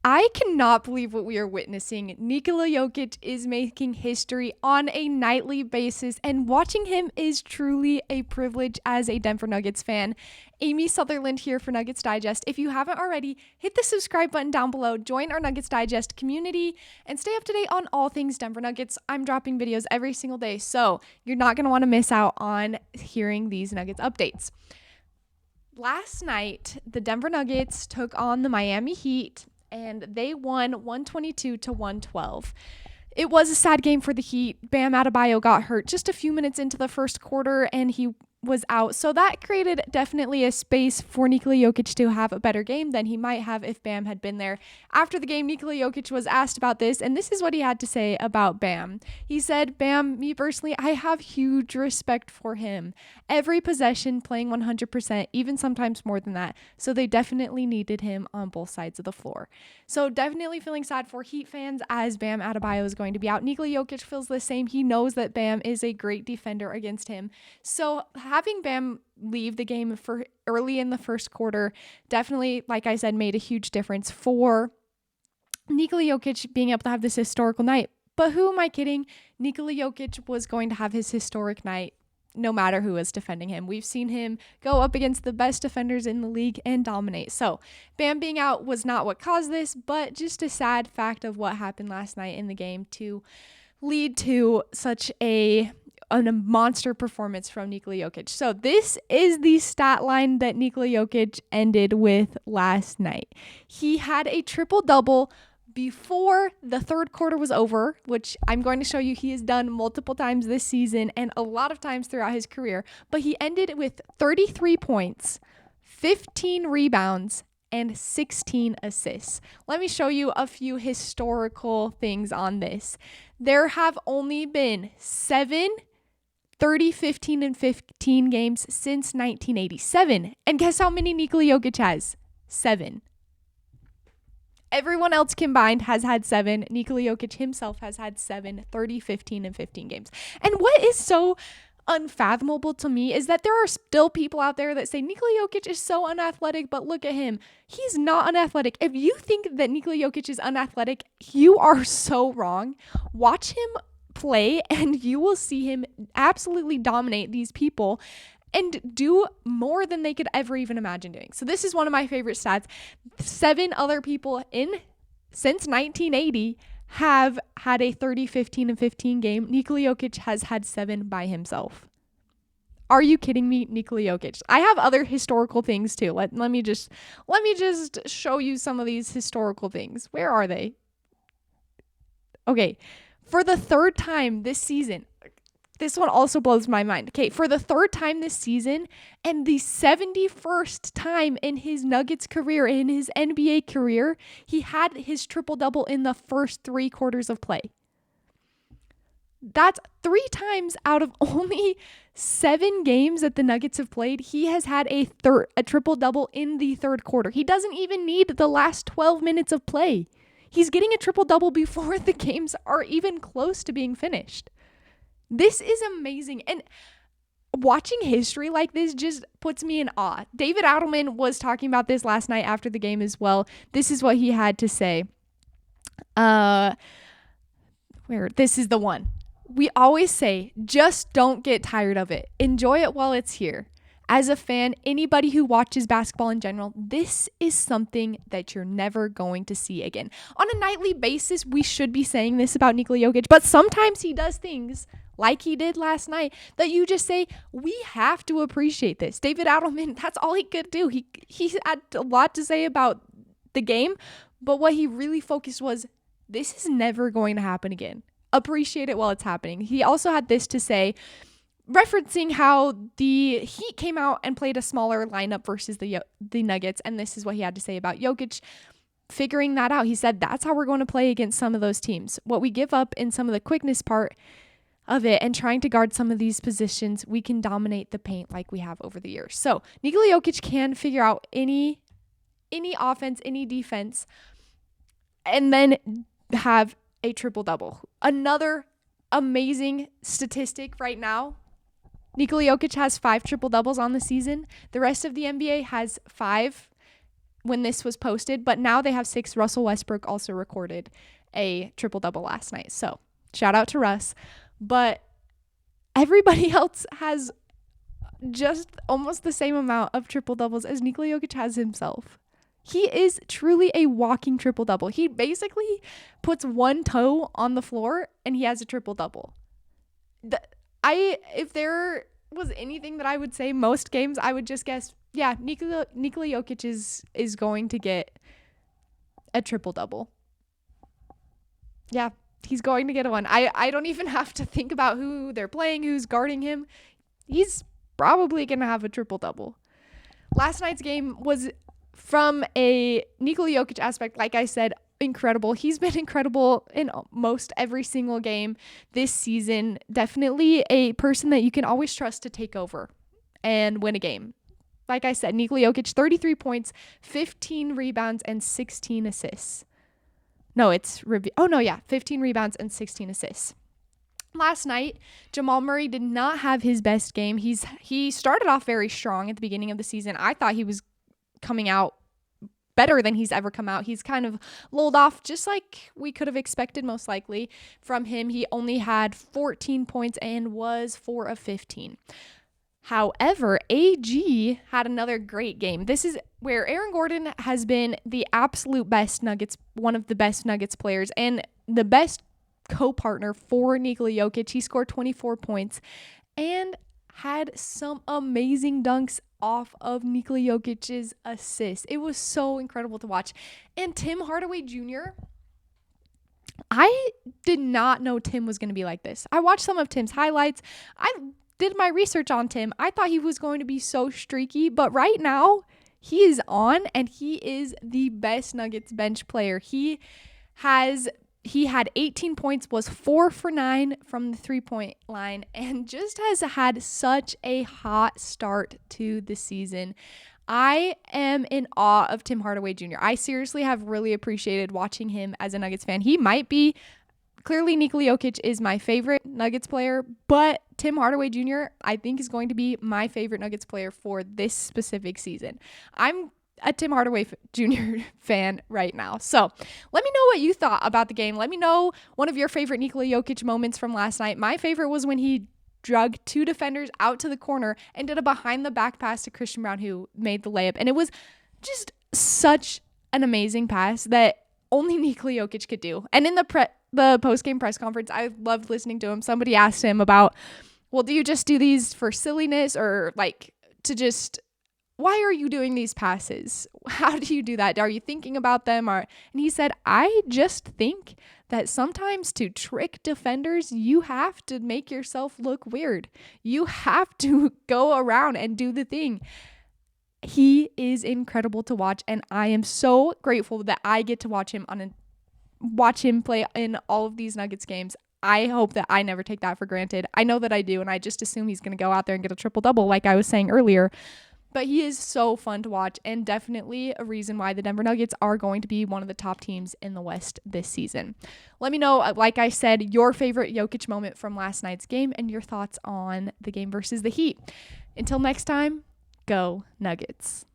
I cannot believe what we are witnessing. Nikola Jokic is making history on a nightly basis, and watching him is truly a privilege as a Denver Nuggets fan. Amy Sutherland here for Nuggets Digest. If you haven't already, hit the subscribe button down below, join our Nuggets Digest community, and stay up to date on all things Denver Nuggets. I'm dropping videos every single day, so you're not going to want to miss out on hearing these Nuggets updates. Last night, the Denver Nuggets took on the Miami Heat, and they won 122-112. It was a sad game for the Heat. Bam Adebayo got hurt just a few minutes into the first quarter, and he was out. So that created definitely a space for Nikola Jokic to have a better game than he might have if Bam had been there. After the game, Nikola Jokic was asked about this, and this is what he had to say about Bam. He said, "Bam, me personally, I have huge respect for him. Every possession playing 100%, even sometimes more than that. So they definitely needed him on both sides of the floor." So definitely feeling sad for Heat fans as Bam Adebayo is going to be out. Nikola Jokic feels the same. He knows that Bam is a great defender against him. So having Bam leave the game for early in the first quarter definitely, like I said, made a huge difference for Nikola Jokic being able to have this historical night. But who am I kidding? Nikola Jokic was going to have his historic night no matter who is defending him. We've seen him go up against the best defenders in the league and dominate. So Bam being out was not what caused this, but just a sad fact of what happened last night in the game to lead to such a monster performance from Nikola Jokic. So this is the stat line that Nikola Jokic ended with last night. He had a triple-double before the third quarter was over, which I'm going to show you he has done multiple times this season and a lot of times throughout his career. But he ended with 33 points, 15 rebounds, and 16 assists. Let me show you a few historical things on this. There have only been 7 30, 15, and 15 games since 1987. And guess how many Nikola Jokic has? 7. Everyone else combined has had 7. Nikola Jokic himself has had 7, 30, 15, and 15 games. And what is so unfathomable to me is that there are still people out there that say Nikola Jokic is so unathletic, but look at him. He's not unathletic. If you think that Nikola Jokic is unathletic, you are so wrong. Watch him play and you will see him absolutely dominate these people and do more than they could ever even imagine doing. So this is one of my favorite stats. 7 other people since 1980 have had a 30, 15, and 15 game. Nikola Jokic has had 7 by himself. Are you kidding me, Nikola Jokic? I have other historical things too. Let me just show you some of these historical things. Where are they? Okay. For the third time this season, this one also blows my mind. Okay, for the third time this season and the 71st time in his Nuggets career, in his NBA career, he had his triple-double in the first 3 quarters of play. That's 3 times out of only 7 games that the Nuggets have played. He has had a triple-double in the third quarter. He doesn't even need the last 12 minutes of play. He's getting a triple-double before the games are even close to being finished. This is amazing. And watching history like this just puts me in awe. David Adelman was talking about this last night after the game as well. This is what he had to say. This is the one. We always say, just don't get tired of it. Enjoy it while it's here. As a fan, anybody who watches basketball in general, this is something that you're never going to see again. On a nightly basis, we should be saying this about Nikola Jokic, but sometimes he does things like he did last night that you just say, we have to appreciate this. David Adelman, that's all he could do. He had a lot to say about the game, but what he really focused was, this is never going to happen again. Appreciate it while it's happening. He also had this to say, referencing how the Heat came out and played a smaller lineup versus the Nuggets, and this is what he had to say about Jokic figuring that out. He said, that's how we're going to play against some of those teams. What we give up in some of the quickness part of it and trying to guard some of these positions, we can dominate the paint like we have over the years. So Nikola Jokic can figure out any offense, any defense, and then have a triple-double. Another amazing statistic right now, Nikola Jokic has 5 triple-doubles on the season. The rest of the NBA has 5 when this was posted, but now they have 6. Russell Westbrook also recorded a triple-double last night. So shout out to Russ. But everybody else has just almost the same amount of triple-doubles as Nikola Jokic has himself. He is truly a walking triple-double. He basically puts one toe on the floor and he has a triple-double. If there was anything that I would say most games, I would just guess, yeah, Nikola Jokic is going to get a triple-double. Yeah, he's going to get one. I don't even have to think about who they're playing, who's guarding him. He's probably going to have a triple-double. Last night's game was, from a Nikola Jokic aspect, like I said, incredible. He's been incredible in most every single game this season. Definitely a person that you can always trust to take over and win a game. Like I said, Nikola Jokic, 33 points, 15 rebounds, and 16 assists. 15 rebounds and 16 assists. Last night, Jamal Murray did not have his best game. He started off very strong at the beginning of the season. I thought he was coming out better than he's ever come out. He's kind of lulled off, just like we could have expected most likely from him. He only had 14 points and was 4 of 15. However, AG had another great game. This is where Aaron Gordon has been the absolute best Nuggets, one of the best Nuggets players, and the best co-partner for Nikola Jokic. He scored 24 points and had some amazing dunks off of Nikola Jokic's assist. It was so incredible to watch. And Tim Hardaway Jr., I did not know Tim was going to be like this. I watched some of Tim's highlights. I did my research on Tim. I thought he was going to be so streaky, but right now he is on and he is the best Nuggets bench player. He had 18 points, was 4 for 9 from the 3-point line, and just has had such a hot start to the season. I am in awe of Tim Hardaway Jr. I seriously have really appreciated watching him as a Nuggets fan. He might be, clearly Nikola Jokic is my favorite Nuggets player, but Tim Hardaway Jr. I think is going to be my favorite Nuggets player for this specific season. I'm a Tim Hardaway Jr. fan right now. So let me know what you thought about the game. Let me know one of your favorite Nikola Jokic moments from last night. My favorite was when he drug 2 defenders out to the corner and did a behind the back pass to Christian Braun, who made the layup. And it was just an amazing pass that only Nikola Jokic could do. And in the post-game press conference, I loved listening to him. Somebody asked him about, well, do you just do these for silliness or like to just, why are you doing these passes? How do you do that? Are you thinking about them? And he said, I just think that sometimes to trick defenders, you have to make yourself look weird. You have to go around and do the thing. He is incredible to watch, and I am so grateful that I get to watch him play in all of these Nuggets games. I hope that I never take that for granted. I know that I do, and I just assume he's going to go out there and get a triple-double like I was saying earlier. But he is so fun to watch and definitely a reason why the Denver Nuggets are going to be one of the top teams in the West this season. Let me know, like I said, your favorite Jokic moment from last night's game and your thoughts on the game versus the Heat. Until next time, go Nuggets.